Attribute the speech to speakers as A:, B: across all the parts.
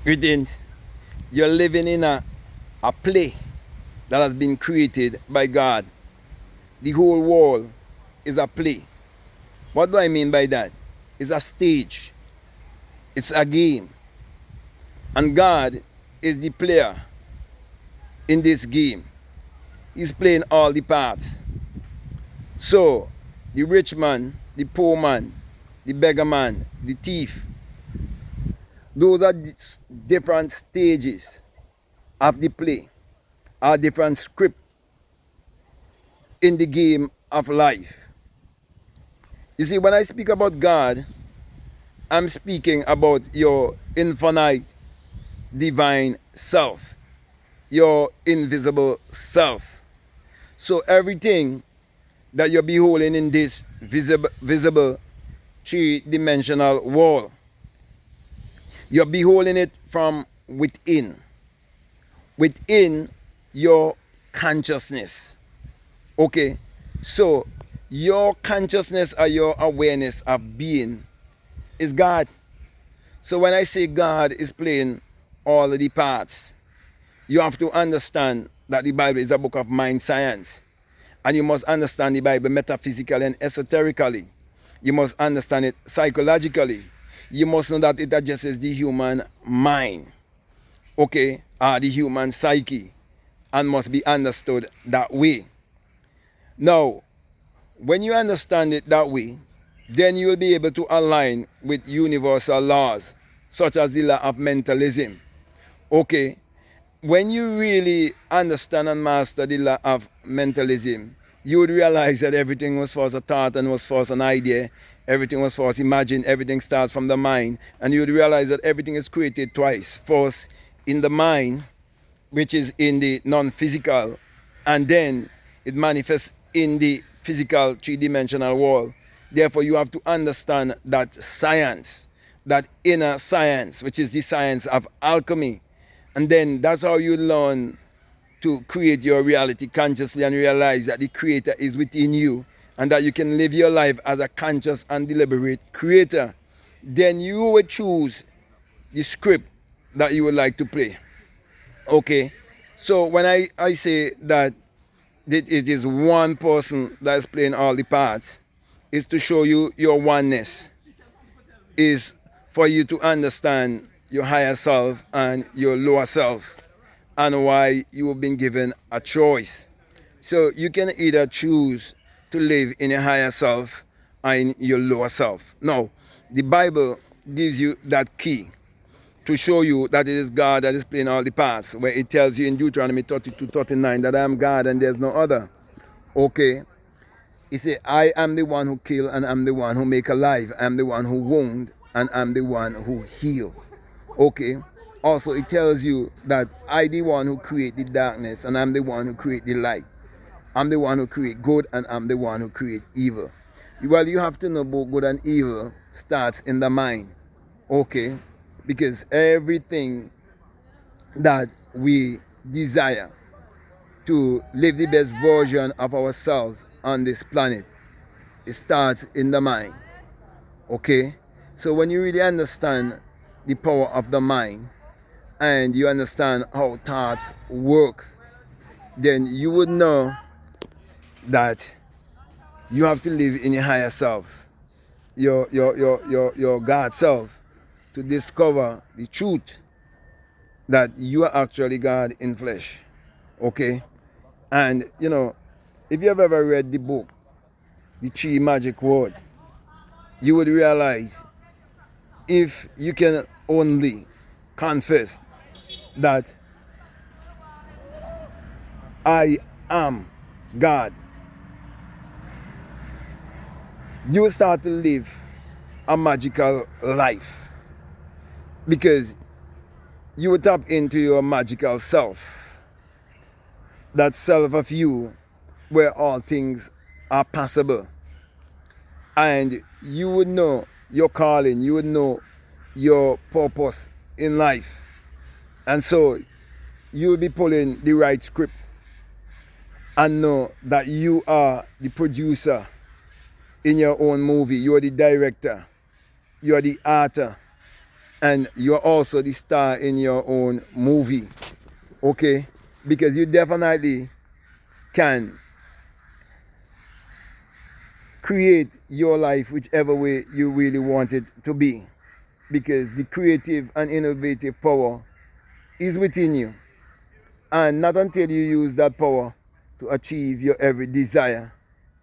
A: Greetings. You're living in a play that has been created by God. The whole world is a play. What do I mean by that? It's a stage. It's a game. And God is the player in this game. He's playing all the parts. So, the rich man, the poor man, the beggar man, the thief, those are different stages of the play, are different script in the game of life. You see, when I speak about God, I'm speaking about your infinite divine self, your invisible self. So everything that you're beholding in this visible three-dimensional world, you're beholding it from within your consciousness. Okay, so your consciousness or your awareness of being is God. So when I say God is playing all of the parts, you have to understand that the Bible is a book of mind science. And you must understand the Bible metaphysically and esoterically. You must understand it psychologically. You must know that it addresses the human mind, okay, the human psyche, and must be understood that way. Now, when you understand it that way, then you will be able to align with universal laws, such as the law of mentalism. Okay, when you really understand and master the law of mentalism, you would realize that everything was first a thought and was first an idea. Everything was first imagined. Everything starts from the mind. And you would realize that everything is created twice. First in the mind, which is in the non-physical, and then it manifests in the physical three-dimensional world. Therefore, you have to understand that science, that inner science, which is the science of alchemy. And then that's how you learn to create your reality consciously and realize that the creator is within you and that you can live your life as a conscious and deliberate creator. Then you will choose the script that you would like to play. Okay, so when I say that it is one person that is playing all the parts, is to show you your oneness, is for you to understand your higher self and your lower self, and why you have been given a choice. So you can either choose to live in a higher self or in your lower self. Now, the Bible gives you that key to show you that it is God that is playing all the parts, where it tells you in Deuteronomy 32:39 that I am God and there's no other. Okay, he said, I am the one who kill and I'm the one who make alive. I'm the one who wound and I'm the one who heal. Okay, also it tells you that I the one who create the darkness and I'm the one who create the light. I'm the one who create good and I'm the one who create evil. Well, you have to know both good and evil starts in the mind. Okay, because everything that we desire to live the best version of ourselves on this planet, it starts in the mind. Okay, so when you really understand the power of the mind and you understand how thoughts work, then you would know that you have to live in your higher self, your God self, to discover the truth that you are actually God in flesh. Okay, and you know, if you have ever read the book The Three Magic Words, you would realize if you can only confess that I am God, you will start to live a magical life, because you will tap into your magical self, that self of you where all things are possible. And you would know your calling, you would know your purpose in life. And so you will be pulling the right script and know that you are the producer in your own movie. You are the director. You are the author. and you're also the star in your own movie, okay? Because you definitely can create your life whichever way you really want it to be, because the creative and innovative power is within you. And not until you use that power to achieve your every desire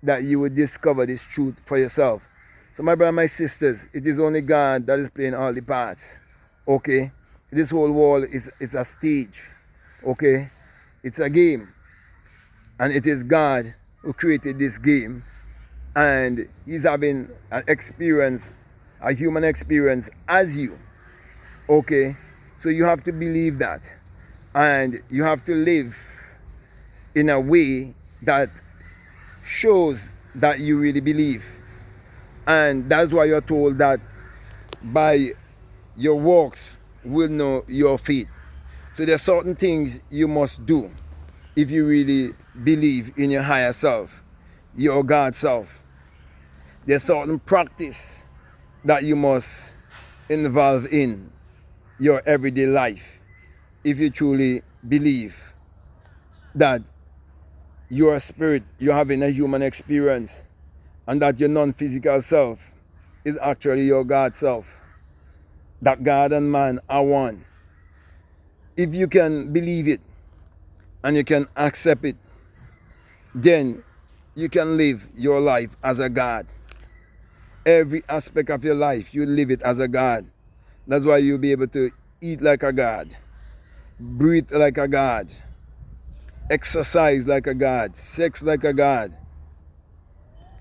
A: that you will discover this truth for yourself. So my brother, my sisters, it is only God that is playing all the parts. Okay? This whole world is a stage. Okay? It's a game. And it is God who created this game. And He's having an experience, a human experience as you. Okay? So you have to believe that. And you have to live in a way that shows that you really believe. And that's why you're told that by your works will know your faith. So there are certain things you must do if you really believe in your higher self, your God self. There's certain practice that you must involve in your everyday life if you truly believe that your spirit, you're having a human experience, and that your non-physical self is actually your God self. That God and man are one. If you can believe it and you can accept it, then you can live your life as a God. Every aspect of your life, you live it as a God. That's why you'll be able to eat like a God, breathe like a God, exercise like a God, sex like a God.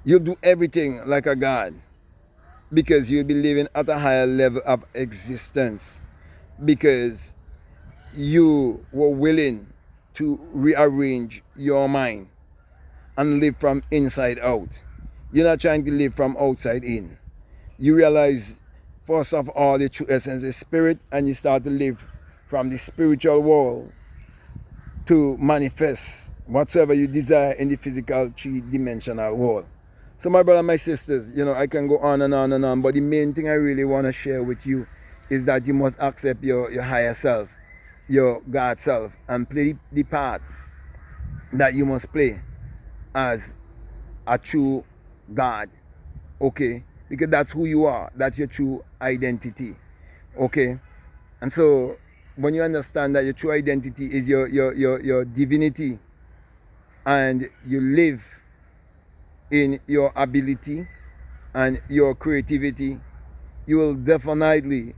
A: You'll do everything like a God, because you'll be living at a higher level of existence, because you were willing to rearrange your mind and live from inside out. You're not trying to live from outside in. You realize, first of all, the true essence is spirit, and you start to live from the spiritual world to manifest whatsoever you desire in the physical three-dimensional world. So my brother, my sisters, I can go on and on and on, but the main thing I really want to share with you is that you must accept your higher self, your God self, and play the part that you must play as a true God, okay? Because that's who you are. That's your true identity, okay? And so when you understand that your true identity is your divinity, and you live in your ability and your creativity, you will definitely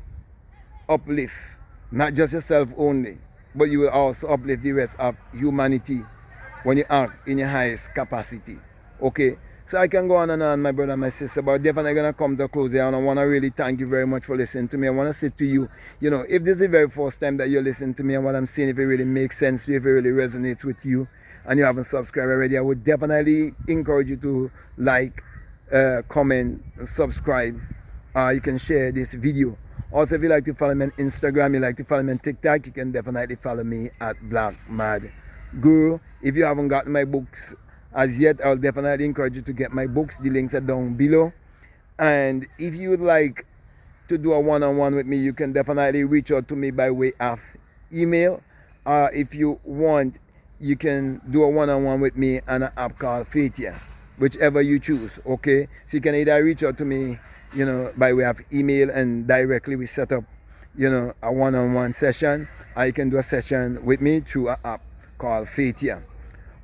A: uplift not just yourself only, but you will also uplift the rest of humanity when you act in your highest capacity. Okay? So I can go on and on, my brother, my sister, but definitely going to come to a close here, and I want to really thank you very much for listening to me. I want to say to you, if this is the very first time that you're listening to me and what I'm saying, if it really makes sense to you, if it really resonates with you, and you haven't subscribed already, I would definitely encourage you to like, comment, subscribe. You can share this video. Also, if you like to follow me on Instagram, you like to follow me on TikTok, you can definitely follow me at Black Mad Guru. If you haven't gotten my books as yet, I'll definitely encourage you to get my books. The links are down below. And if you would like to do a one-on-one with me, you can definitely reach out to me by way of email. If you want, you can do a one-on-one with me on an app called Theatrical, whichever you choose, okay? So you can either reach out to me, by way of email, and directly we set up, a one-on-one session, or you can do a session with me through an app called Theatrical.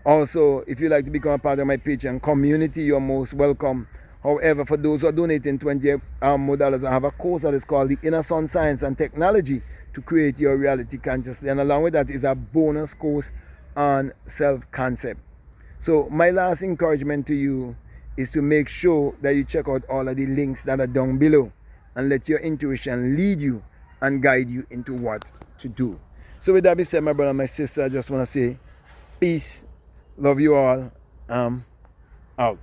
A: Also, if you'd like to become a part of my Patreon community, you're most welcome. However, for those who are donating $20 more, I have a course that is called The Inner Sun Science and Technology to Create Your Reality Consciously. And along with that is a bonus course on self-concept. So my last encouragement to you is to make sure that you check out all of the links that are down below, and let your intuition lead you and guide you into what to do. So with that being said, my brother, my sister, I just want to say peace, love you all, out.